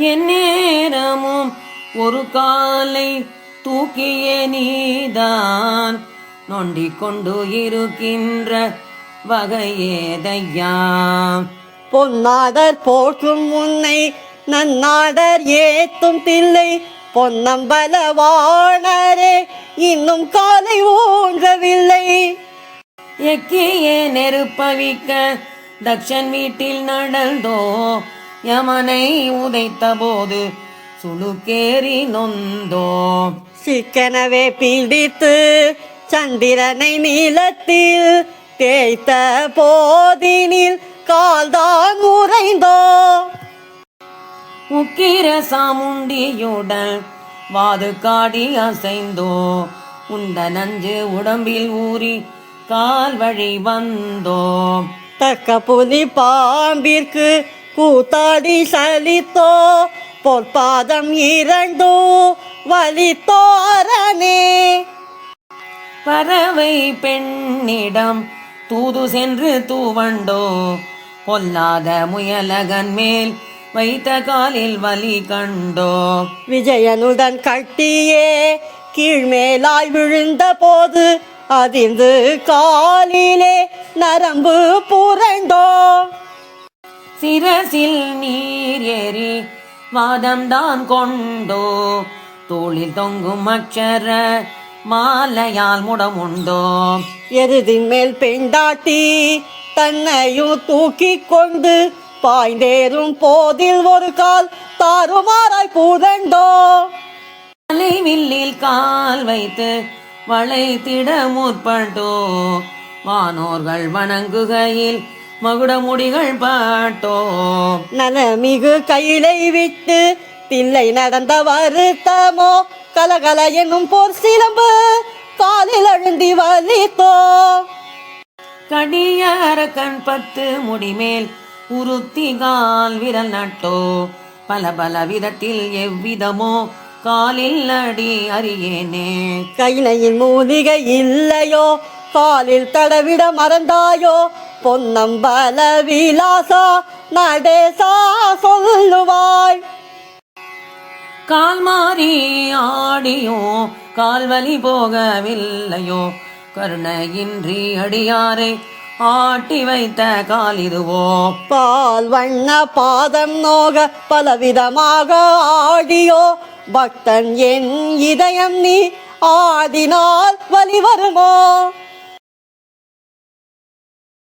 என் நேரமும் ஒரு காலை தூக்கிய நீதான் நொண்டிக் கொண்டு இருக்கின்ற வகையேதையா. பொன்னாடர் போற்றும் உன்னை நன்னாடர் ஏத்தும் தில்லை பொன்னம்பலவாணரே இன்னும் காலை ஊன்றவில்லை. எக்கியே நெருப்பவிக்க தக்ஷன் வீட்டில் நடந்தோ யமனை உதைத்த போது சுளுக்கேறி நொந்தோ. சிக்கனவே பீடித்து சந்திரனை நீளத்தில் தேய்த்த போதினில் கால்தான் உறைந்தோ. உக்கிர சாமுண்டியுடன் வாது காடி அசைந்தோ உந்த நஞ்சு உடம்பில் ஊறி கால் வழி வந்தோ. தக்க புலி பாம்பிற்கு கூத்தாடி சலித்தோ பொற்பாதம் இரண்டோ வலித்தோ அரணே. பறவை பெண்ணிடம் தூது சென்று தூவண்டோ பொல்லாத முயலகன் மேல் வைத்த காலில் வலி கண்டோ. விஜயனுடன் கட்டியே கீழ்மேலாய் விழுந்த போது அதிர்ந்து காலிலே நரம்பு புரண்டோ. சிரசில் நீர் ஏறி வாதம்தான் கொண்டோ தோளில் தொங்கும் அக்ஷர மாலையால் முடமுண்டோ. எருதின் மேல் பெண்டாட்டி தன்னையும் தூக்கி கொண்டு பாய்ந்தேறும் போதில் ஒரு கால் தாறுமாறாய் புரண்டோ. வில்லில் கால் வைத்து வளைத்திட முற்பட்டோ வானோர்கள் வணங்குகையில் மகுடமுடிகள் பாட்டோ. நலமிகு கையிலை விட்டு தில்லை நடந்த வருத்தமோ கலகல என்னும் போர் சிலம்பு காலில் அழுந்தி வலித்தோ. கடிய அரக்கன் 10 முடிமேல் உருத்தி கால் விரல் நட்டோ பல பல விதத்தில் எவ்விதமோ காலில் அடி அறியேனே. கைலையின் மூலிகை இல்லையோ காலில் தடவிட மறந்தாயோ பொன்னம்பல விலாசா நடேசா சொல்லுவாய். கால் மாறி ஆடியோ கால்வலி போகவில்லையோ கருணையின்றி அடியாரை ஆட்டி வைத்த காலிதுவோ. பால் வண்ண பாதம் நோக பலவிதமாக ஆடியோ பக்தன் என் இதயம் நீ ஆடினால் வலி வருமோ.